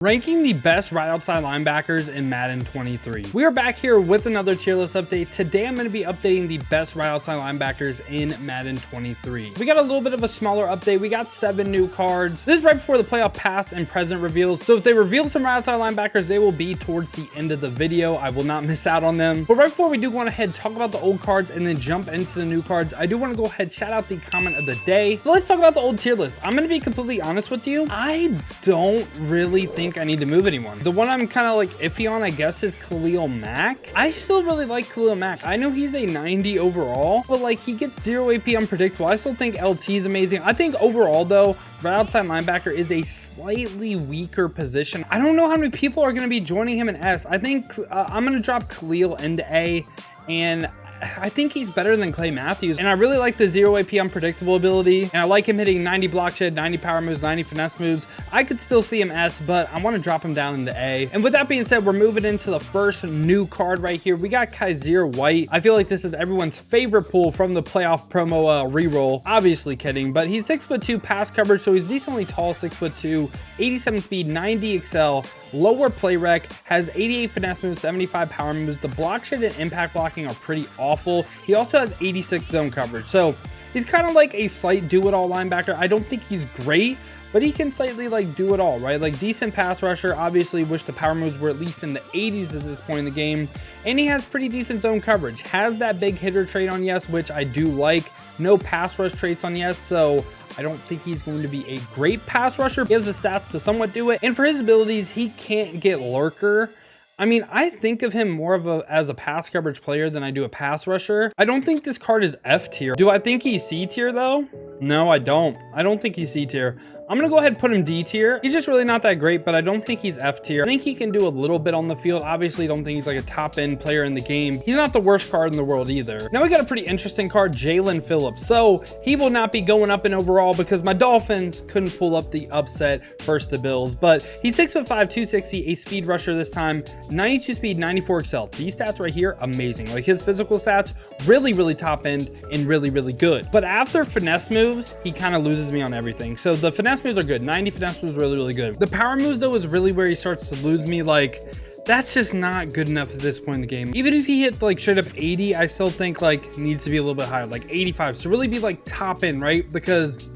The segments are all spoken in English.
Ranking the best right outside linebackers in Madden 23. We are back here with another tier list update. Today I'm going to be updating the best right outside linebackers in Madden 23. We got a little bit of a smaller update. We got 7 new cards. This is right before the playoff past and present reveals. So if they reveal some right outside linebackers, they will be towards the end of the video. I will not miss out on them. But right before we do go on ahead, talk about the old cards and then jump into the new cards, I do want to go ahead, shout out the comment of the day. So let's talk about the old tier list. I'm going to be completely honest with you. I don't really think I need to move anyone. The one I'm kind of like iffy on, I guess, is Khalil Mack. I still really like Khalil Mack. I know he's a 90 overall, but like he gets 0 AP unpredictable. I still think LT is amazing. I think overall though, right outside linebacker is a slightly weaker position. I don't know how many people are going to be joining him in S. I think I'm going to drop Khalil into A, and I think he's better than Clay Matthews, and I really like the 0 AP unpredictable ability, and I like him hitting 90 block shed, 90 power moves, 90 finesse moves. I could still see him S, but I want to drop him down into A. And with that being said, we're moving into the first new card right here. We got Kaizer White. I feel like this is everyone's favorite pull from the playoff promo reroll. Obviously kidding, but he's 6'2" pass coverage, so he's decently tall, 6'2", 87 speed, 90 excel, lower play rec, has 88 finesse moves, 75 power moves. The block shed and impact blocking are pretty awful. He also has 86 zone coverage, so he's kind of like a slight do-it-all linebacker. I don't think he's great, but he can slightly like do it all, right? Like decent pass rusher. Obviously wish the power moves were at least in the 80s at this point in the game, and he has pretty decent zone coverage. Has that big hitter trait on yes, which I do like. No pass rush traits on yes, so I don't think he's going to be a great pass rusher. He has the stats to somewhat do it, and for his abilities, he can't get lurker. I mean, I think of him more of as a pass coverage player than I do a pass rusher. I don't think this card is F tier. Do I think he's C tier though? No, I don't. I don't think he's C tier. I'm gonna go ahead and put him D tier. He's just really not that great, but I don't think he's F tier. I think he can do a little bit on the field. Obviously, don't think he's like a top end player in the game. He's not the worst card in the world either. Now we got a pretty interesting card, Jalen Phillips. So he will not be going up in overall because my Dolphins couldn't pull up the upset versus the Bills, but he's 6'5", 260, a speed rusher this time, 92 speed, 94 excel. These stats right here, amazing. Like his physical stats, really, really top end and really, really good. But after finesse moves, he kind of loses me on everything. So the finesse moves are good. 90 finesse moves really, really good. The power moves though is really where he starts to lose me. Like that's just not good enough at this point in the game. Even if he hit like straight up 80, I still think like needs to be a little bit higher, like 85 to really be like top end, right? Because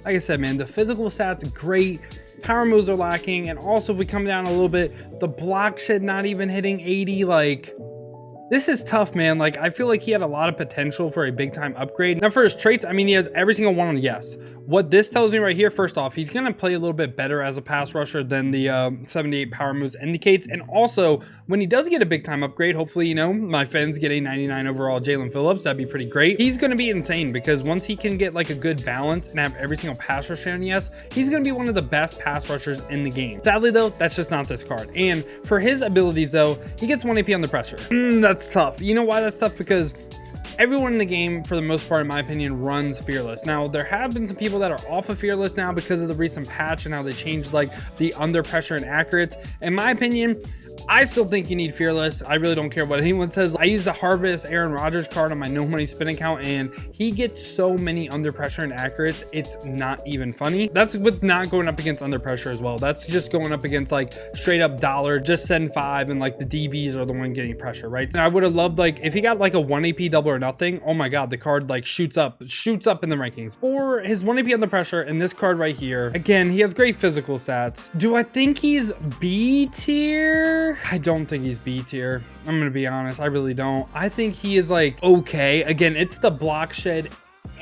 like I said, man, the physical stats great. Power moves are lacking, and also if we come down a little bit, the block shed not even hitting 80. Like this is tough, man. Like I feel like he had a lot of potential for a big time upgrade. Now for his traits, I mean, he has every single one on yes. What this tells me right here, first off, he's going to play a little bit better as a pass rusher than the 78 power moves indicates. And also, when he does get a big time upgrade, hopefully, you know, my Fins get a 99 overall Jalen Phillips. That'd be pretty great. He's going to be insane because once he can get like a good balance and have every single pass rusher on yes, he's going to be one of the best pass rushers in the game. Sadly, though, that's just not this card. And for his abilities, though, he gets 1 AP on the pressure. That's tough. You know why that's tough? Because everyone in the game, for the most part, in my opinion, runs Fearless. Now, there have been some people that are off of Fearless now because of the recent patch and how they changed like the under pressure and accurate. In my opinion, I still think you need Fearless. I really don't care what anyone says. I use the Harvest Aaron Rodgers card on my no money spin account, and he gets so many under pressure and accurates. It's not even funny. That's with not going up against under pressure as well. That's just going up against like straight up dollar, just send 5, and like the DBs are the one getting pressure, right? And I would have loved like if he got like a 1 AP double or nothing. Oh my God, the card like shoots up in the rankings. For his 1 AP under pressure and this card right here, again, he has great physical stats. Do I think he's B tier? I don't think he's B tier. I'm gonna be honest, I really don't. I think he is like okay. Again, it's the block shed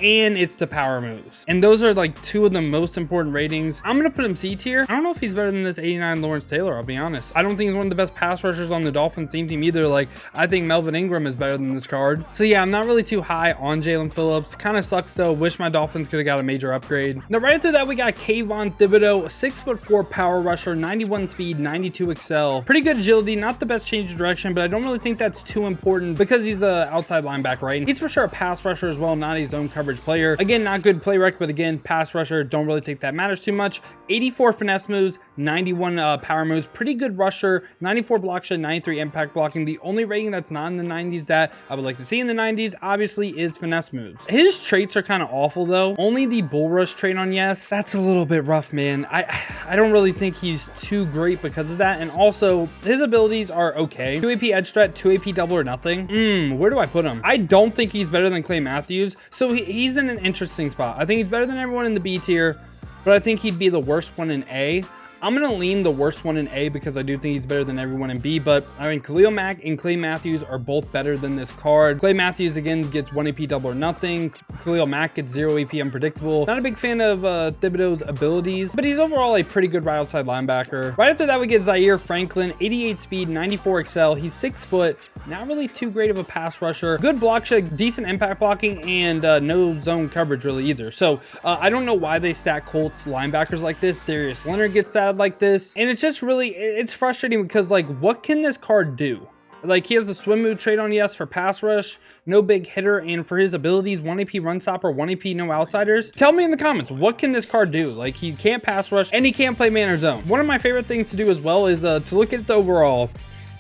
and it's the power moves, and those are like 2 of the most important ratings. I'm gonna put him C tier. I don't know if he's better than this 89 Lawrence Taylor, I'll be honest. I don't think he's one of the best pass rushers on the Dolphins team either. Like I think Melvin Ingram is better than this card. So yeah, I'm not really too high on Jalen Phillips. Kind of sucks though. Wish my Dolphins could have got a major upgrade. Now right after that, we got Kayvon Thibodeaux, 6'4" power rusher, 91 speed, 92 excel, pretty good agility. Not the best change of direction, but I don't really think that's too important because he's a outside linebacker, right? He's for sure a pass rusher as well, not a zone coverage coverage player. Again, not good play rec, but again, pass rusher, don't really think that matters too much. 84 finesse moves, 91 power moves, pretty good rusher, 94 block shed, 93 impact blocking. The only rating that's not in the 90s that I would like to see in the 90s, obviously, is finesse moves. His traits are kind of awful though. Only the bull rush trait on yes, that's a little bit rough, man. I don't really think he's too great because of that. And also, his abilities are okay. 2 AP edge threat, 2 AP double or nothing. Where do I put him? I don't think he's better than Clay Matthews. So he's in an interesting spot. I think he's better than everyone in the B tier, but I think he'd be the worst one in A. I'm going to lean the worst one in A because I do think he's better than everyone in B, but I mean, Khalil Mack and Clay Matthews are both better than this card. Clay Matthews, again, gets 1 AP double or nothing. Khalil Mack gets 0 AP unpredictable. Not a big fan of Thibodeaux's abilities, but he's overall a pretty good right outside linebacker. Right after that, we get Zaire Franklin, 88 speed, 94 excel. He's 6 foot, not really too great of a pass rusher. Good block shed, decent impact blocking, and no zone coverage really either. So I don't know why they stack Colts linebackers like this. Darius Leonard gets that like this, and it's just really, it's frustrating because like, what can this card do? Like, he has a swim move trait on yes for pass rush, no big hitter, and for his abilities, 1 AP run stopper, 1 AP no outsiders. Tell me in the comments, what can this card do? Like, he can't pass rush and he can't play man or zone. One of my favorite things to do as well is to look at the overall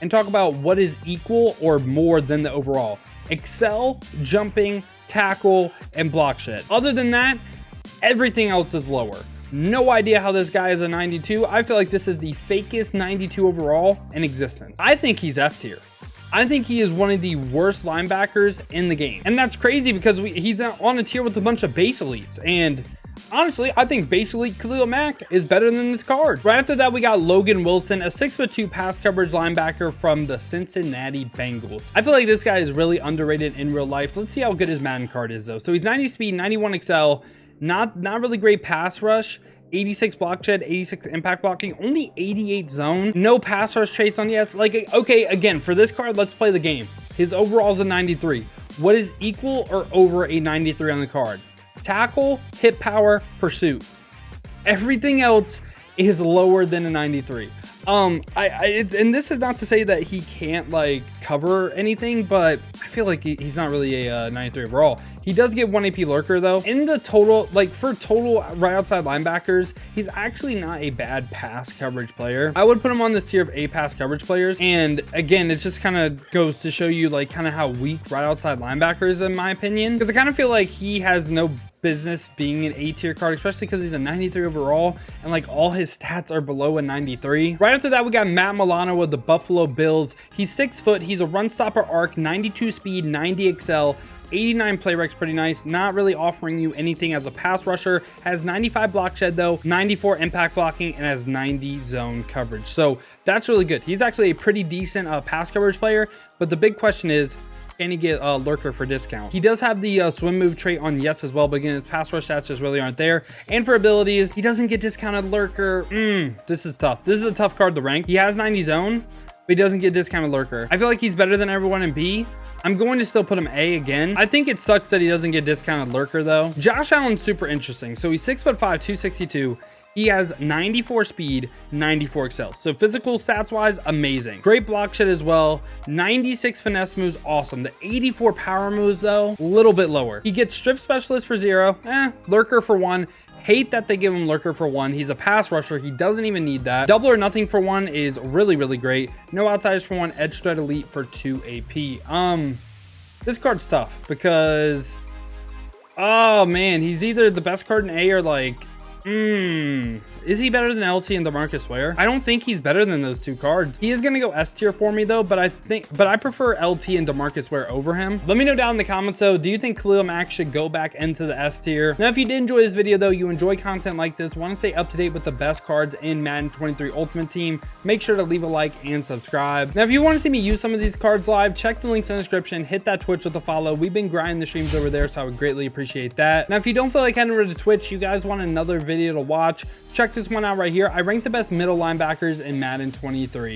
and talk about what is equal or more than the overall. Excel, jumping, tackle, and block shed. Other than that, everything else is lower. No idea how this guy is a 92. I feel like this is the fakest 92 overall in existence. I think he's F tier. I think he is one of the worst linebackers in the game. And that's crazy because he's on a tier with a bunch of base elites. And honestly, I think base elite Khalil Mack is better than this card. Right after that, we got Logan Wilson, a 6'2" pass coverage linebacker from the Cincinnati Bengals. I feel like this guy is really underrated in real life. Let's see how good his Madden card is though. So he's 90 speed, 91 excel. Not really great pass rush, 86 block shed, 86 impact blocking, only 88 zone, no pass rush traits on yes. Like, okay, again, for this card, let's play the game. His overall is a 93. What is equal or over a 93 on the card? Tackle, hit power, pursuit. Everything else is lower than a 93. And this is not to say that he can't like cover anything, but I feel like he's not really a 93 overall. He does get 1 AP lurker though. In the total, like for total right outside linebackers, he's actually not a bad pass coverage player. I would put him on this tier of A pass coverage players. And again, it just kind of goes to show you like kind of how weak right outside linebackers in my opinion. Because I kind of feel like he has no business being an A tier card, especially because he's a 93 overall and like all his stats are below a 93. Right after that, we got Matt Milano with the Buffalo Bills. He's 6 foot. He's a run stopper arc, 92 speed, 90 excel. 89 play rec's pretty nice, not really offering you anything as a pass rusher. Has 95 block shed though, 94 impact blocking, and has 90 zone coverage. So that's really good. He's actually a pretty decent pass coverage player, but the big question is, can he get a lurker for discount? He does have the swim move trait on yes as well, but again, his pass rush stats just really aren't there. And for abilities, he doesn't get discounted lurker. This is tough. This is a tough card to rank. He has 90 zone, but he doesn't get discounted lurker. I feel like he's better than everyone in B. I'm going to still put him A again. I think it sucks that he doesn't get discounted lurker though. Josh Allen's super interesting. So he's 6'5", 262. He has 94 speed, 94 excel. So physical stats wise, amazing. Great block shed as well. 96 finesse moves, awesome. The 84 power moves though, a little bit lower. He gets strip specialist for 0, lurker for 1. Hate that they give him lurker for 1. He's a pass rusher. He doesn't even need that. Double or nothing for 1 is really, really great. No outsiders for 1. Edge threat elite for 2 AP. This card's tough because, oh man, he's either the best card in A or like, is he better than LT and DeMarcus Ware? I don't think he's better than those two cards. He is going to go S tier for me though, but I prefer LT and DeMarcus Ware over him. Let me know down in the comments though, do you think Khalil Mack should go back into the S tier? Now, if you did enjoy this video though, you enjoy content like this, want to stay up to date with the best cards in Madden 23 Ultimate Team, make sure to leave a like and subscribe. Now, if you want to see me use some of these cards live, check the links in the description, hit that Twitch with a follow. We've been grinding the streams over there, so I would greatly appreciate that. Now, if you don't feel like heading over to Twitch, you guys want another video to watch, check this one out right here. I rank the best middle linebackers in Madden 23.